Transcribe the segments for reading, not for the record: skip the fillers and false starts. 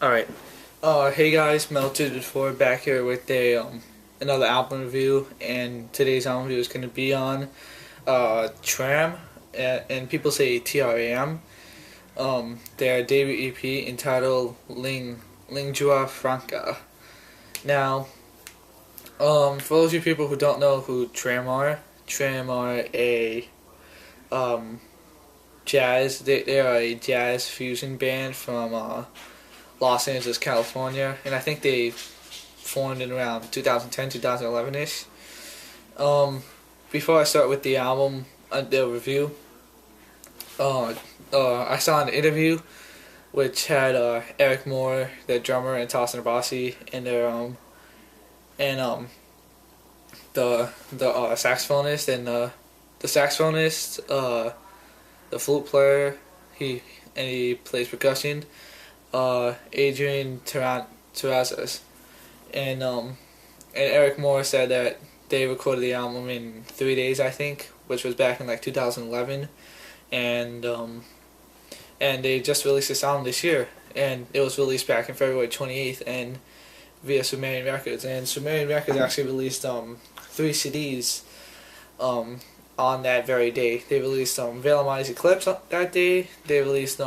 Alright. Hey guys, Metal224 back here with another album review, and today's album review is going to be on T.R.A.M, and people say T.R.A.M. Their debut EP entitled Lingua Franca. Now, for those of you people who don't know who T.R.A.M are, T.R.A.M are a jazz. They are a jazz fusion band from Los Angeles, California, and I think they formed in around 2010, 2011-ish. Before I start with the album, the review, I saw an interview which had Eric Moore, their drummer, and Tossin Abasi, and the saxophonist, and the saxophonist, the flute player, he plays percussion. Adrian Terrazas, and Eric Moore said that they recorded the album in 3 days, I think, which was back in like 2011, and they just released this album this year, and it was released back in February 28th, and via Sumerian Records, and Sumerian Records actually released 3 CDs on that very day. They released Veil of Mighty's Eclipse that day. They released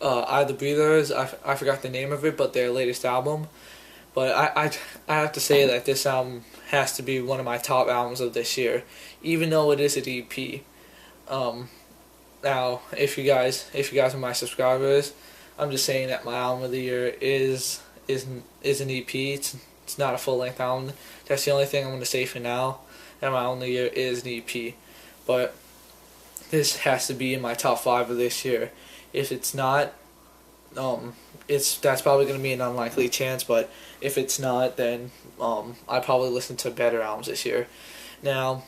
Are the Breathers, I forgot the name of it, but their latest album. But I have to say that this album has to be one of my top albums of this year, even though it is an EP. Now, if you guys are my subscribers, I'm just saying that my album of the year is an EP. It's not a full length album. That's the only thing I'm going to say for now. And my album of the year is an EP. But this has to be in my top 5 of this year. If it's not, that's probably going to be an unlikely chance. But if it's not, then I probably listen to better albums this year. Now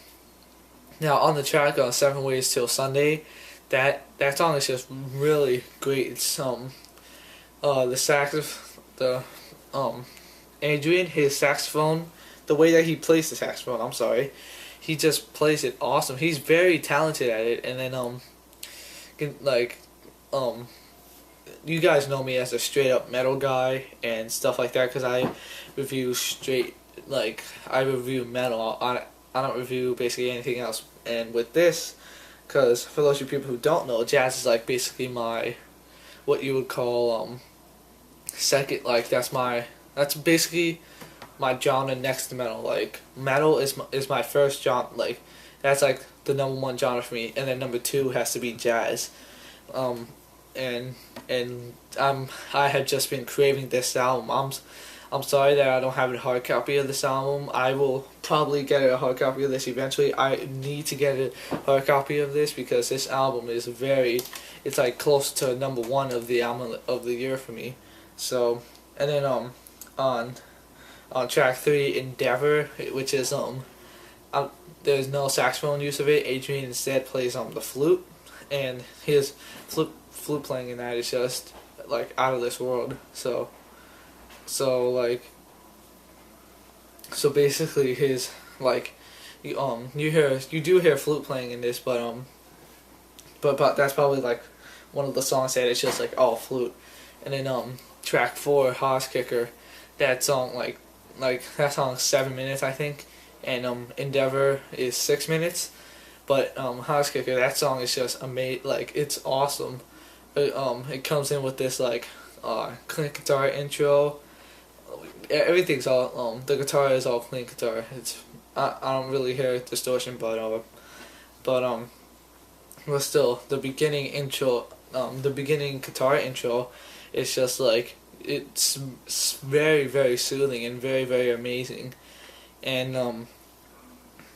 on the track on 7 Ways Till Sunday, that song is just really great. It's Adrian, his saxophone, the way that he plays the saxophone, he just plays it awesome. He's very talented at it, and then you guys know me as a straight up metal guy and stuff like that, because I review I review metal. I don't review basically anything else. And with this, because for those of you people who don't know, jazz is like basically what you would call second, like that's basically my genre next to metal. Like metal is my first genre, like that's like the number 1 genre for me, and then number 2 has to be jazz. And I have just been craving this album. I'm sorry that I don't have a hard copy of this album. I will probably get a hard copy of this eventually. I need to get a hard copy of this because this album is it's like close to number 1 of the album of the year for me. So, and then on track 3, Endeavor, which is there's no saxophone use of it. Adrian instead plays the flute, and his flute playing in that is just like out of this world. So basically his you do hear flute playing in this, but that's probably like one of the songs that it's just like all flute. And then track 4, Hoss Kicker, that song that song's 7 minutes, I think, and Endeavor is 6 minutes. But Hoss Kicker, that song is just amazing. Like, it's awesome. It comes in with this clean guitar intro. Everything's all the guitar is all clean guitar. I don't really hear distortion, but still the beginning intro, the beginning guitar intro, is just like it's very, very soothing and very, very amazing. And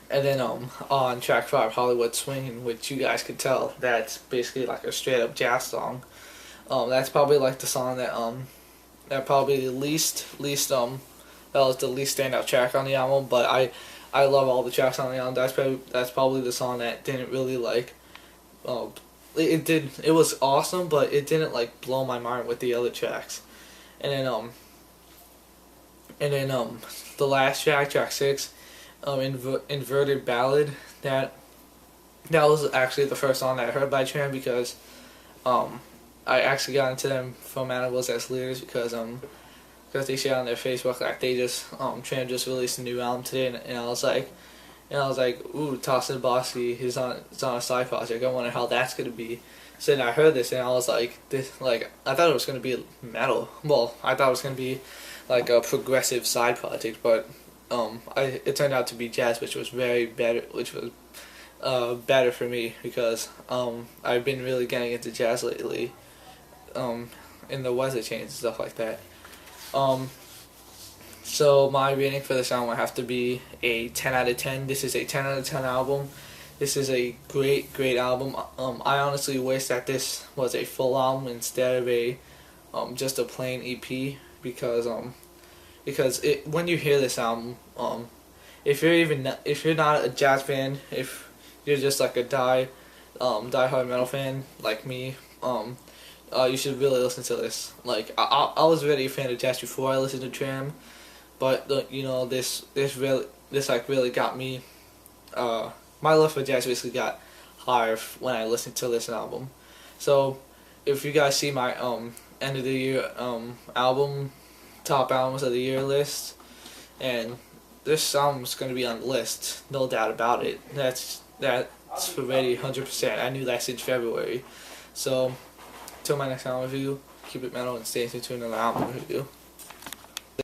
then on track 5, Hollywood Swingin', which you guys could tell that's basically like a straight up jazz song. That's probably like the song that probably that was the least standout track on the album. But I love all the tracks on the album. That's probably the song that didn't really it was awesome, but it didn't like blow my mind with the other tracks. And then the last track 6. Inverted Ballad, that was actually the first song that I heard by T.R.A.M, because I actually got into them from Animals as Leaders because they shared on their Facebook like they just T.R.A.M just released a new album today, and I was like, ooh, Tossin Bossy is on a side project. I wonder how that's gonna be. So then I heard this and I was like, I thought it was gonna be metal. Well, I thought it was gonna be like a progressive side project, but it turned out to be jazz, which was better for me because I've been really getting into jazz lately, in the weather change and stuff like that. So my rating for this album would have to be a 10 out of 10. This is a 10 out of 10 album. This is a great album. I honestly wish that this was a full album instead of a just a plain EP because when you hear this album, if you're not a jazz fan, if you're just like a die-hard metal fan like me, you should really listen to this. Like I was already a fan of jazz before I listened to T.R.A.M, but this really got me. My love for jazz basically got higher when I listened to this album. So if you guys see my end of the year album, top albums of the year list, and this album's gonna be on the list, no doubt about it. That's already 100%. I knew that since February. So till my next album review, keep it metal and stay tuned to another album review.